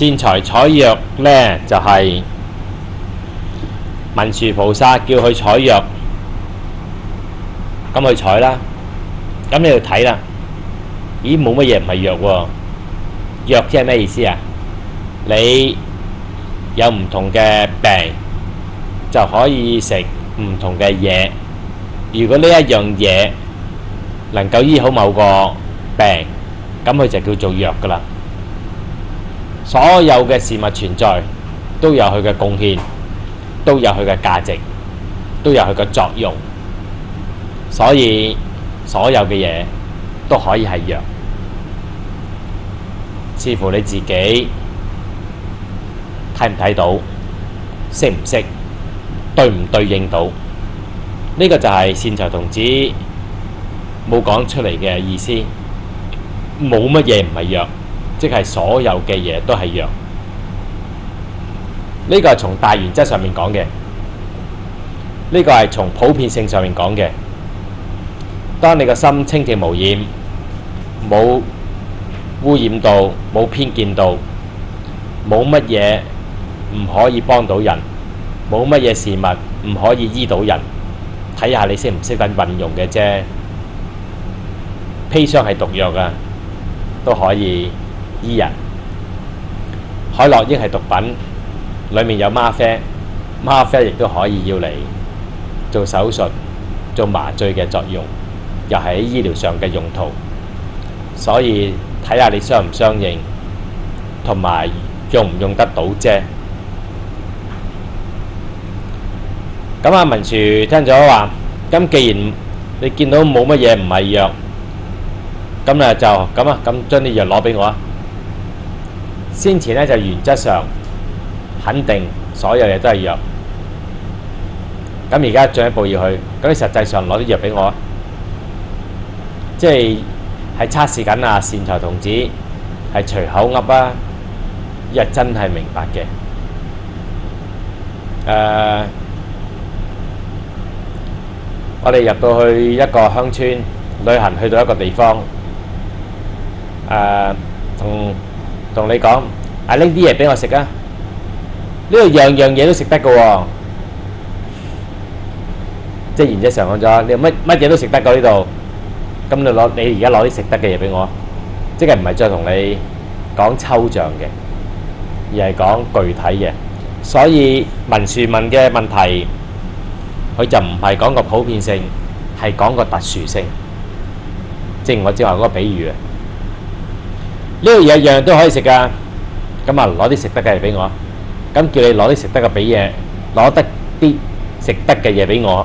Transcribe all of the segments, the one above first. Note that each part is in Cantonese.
善財採藥呢，就係文殊菩薩叫佢採藥，咁去採啦。咁你要睇啦，咦，冇乜嘢唔係藥喎？藥即係咩意思啊？你有唔同嘅病，就可以食唔同嘅嘢。如果呢一樣嘢能夠醫好某個病，咁佢就叫做藥㗎喇。所有嘅事物存在都有佢嘅貢獻，都有佢嘅價值，都有佢嘅作用，所以所有嘅嘢都可以係藥，視乎你自己睇唔睇到，識唔識，對唔對應到。呢個就係善財童子冇講出嚟嘅意思。冇乜嘢唔係藥，即係所有嘅嘢都係藥。呢個係從大原則上面講嘅，呢個係從普遍性上面講嘅。當你個心清淨無染，冇污染到，冇偏見到，冇乜嘢唔可以幫到人，冇乜嘢事物唔可以醫到人，睇下你識唔識得運用嘅啫。砒霜係毒藥啊，都可以醫人。海洛因係毒品，裡面有嗎啡，嗎啡亦都可以要嚟做手術、做麻醉嘅作用，又係喺醫療上嘅用途。所以睇下你相唔相應，同埋用唔用得到啫。咁阿文殊聽咗話，咁既然你見到冇乜嘢唔係藥，咁咧就咁啊，咁將啲藥攞俾我啊！先前咧就原則上肯定所有嘢都係藥，咁而家進一步要去，咁你實際上攞啲藥俾我啊！即係測試緊啊，善財童子係隨口噏啊，一係真係明白嘅。我哋入到去一個鄉村旅行，去到一個地方，同你講，拎啲嘢俾我食啊！呢度樣樣嘢都食得㗎喎，即係原則上講咗，你乜嘢都食得㗎呢度。咁你而家攞啲食得嘅嘢俾我，即係唔係再同你講抽象嘅，而係講具體嘅。所以文殊問嘅問題，佢就唔係講個普遍性，係講個特殊性。正如我之前話嗰個比喻啊，呢度嘢樣樣都可以食㗎，咁啊攞啲食得嘅嘢俾我。咁叫你攞啲食得嘅俾嘢，攞得啲食得嘅嘢俾我。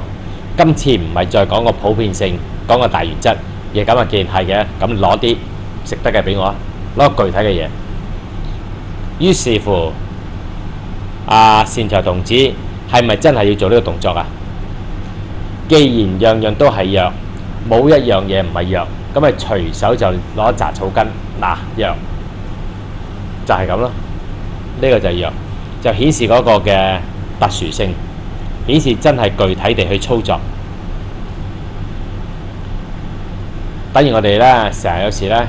今次唔係再講個普遍性，講個大原則。嘢咁啊，既然係嘅，咁攞啲食得嘅俾我，攞個具體嘅嘢。於是乎，善財童子係咪真係要做呢個動作啊？既然樣樣都係藥，冇一樣嘢唔係藥，咁咪隨手就攞一紮草根，嗱藥就係咁咯。呢個就係藥，就顯示嗰個嘅特殊性，顯示真係具體地去操作。等於我哋咧，成日有時咧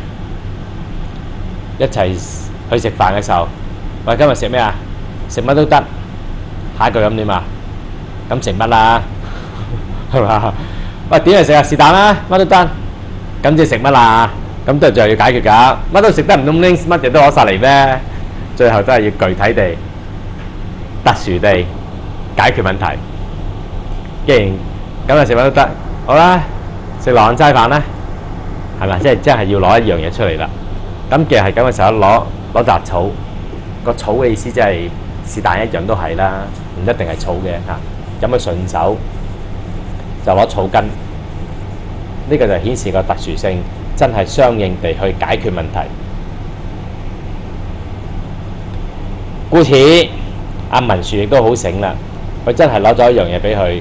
一齊去食飯嘅時候，喂，今日食咩啊？食乜都得。下一句咁點啊？咁食乜啦？係嘛？喂，點嚟食啊？是但啦，乜都得。咁即係食乜啦？咁都係最後要解決㗎。乜都食得唔通拎乜嘢都攞晒嚟咩？最後都係要具體地、特殊地解決問題。既然咁啊，食乜都得，好啦，食羅漢齋飯啦。係咪？即係真係要攞一樣嘢出嚟啦。咁既然係咁嘅時候，攞紮草，個草嘅意思即係是但一樣都係啦，唔一定係草嘅嚇。咁啊順手就攞草根，呢個就顯示個特殊性，真係相應地去解決問題。故此，阿文殊亦都好醒啦，佢真係攞咗一樣嘢俾佢，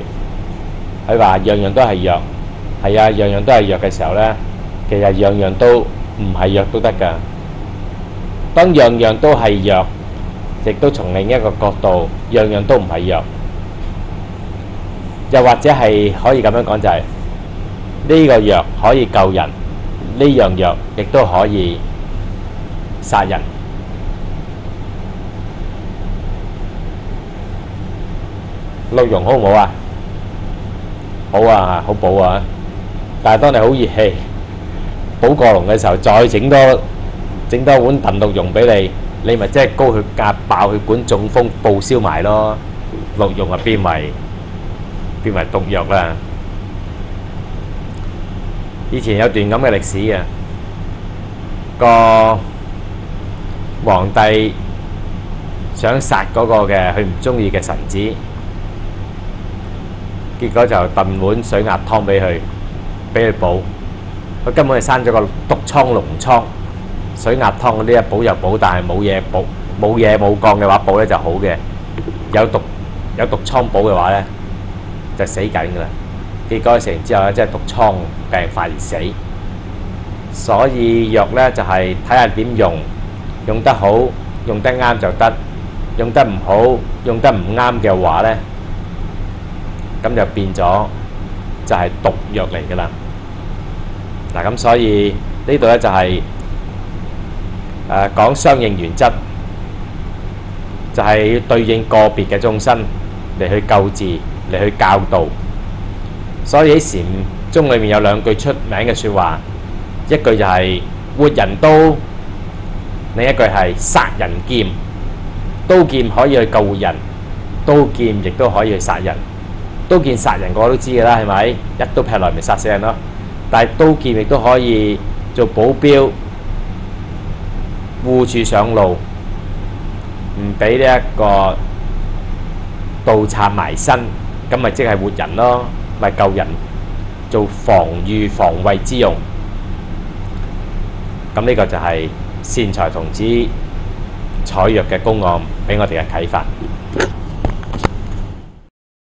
佢話樣樣都係藥，係啊，樣樣都係藥嘅時候咧。其實樣樣都唔係藥都得㗎。當樣樣都係藥，亦都從另一個角度，樣樣都唔係藥。又或者係可以咁樣講，就係呢個藥可以救人，呢樣藥亦都可以殺人。鹿茸好唔好啊？好啊，好補啊！但係當你好熱氣補過龍嘅時候，再整多碗燉鹿茸俾你，你咪即係高血壓、爆血管、中風、報銷埋咯。鹿茸啊，變為毒藥啦！以前有段咁嘅歷史嘅，個皇帝想殺嗰個嘅佢唔中意嘅臣子，結果就燉碗水鴨湯俾佢補。佢根本係生咗個毒瘡膿瘡。水鴨湯嗰啲補又補，但係冇嘢冇降嘅話補咧就好嘅。有毒瘡補嘅話咧就死緊㗎啦。結果食完之後咧，即係毒瘡病發而死。所以藥咧就係睇下點用，用得好用得啱就得，用得唔好用得唔啱嘅話咧，咁就變咗就係毒藥嚟㗎啦。嗱，咁所以呢度咧就係講相應原則，就係對應個別嘅眾生嚟去救治，嚟去教導。所以喺禪宗裏面有兩句出名嘅説話，一句就係活人刀，另一句係殺人劍。刀劍可以去救活人，刀劍亦都可以去殺人。刀劍殺人個個都知㗎啦，係咪？一刀劈落嚟咪殺死人咯。但係刀劍亦都可以做保鏢，護住上路，唔俾呢一個盜賊埋身，咁咪即係活人咯，咪救人，做防禦防衛之用。咁呢個就係善財童子採藥嘅公案俾我哋嘅啟發。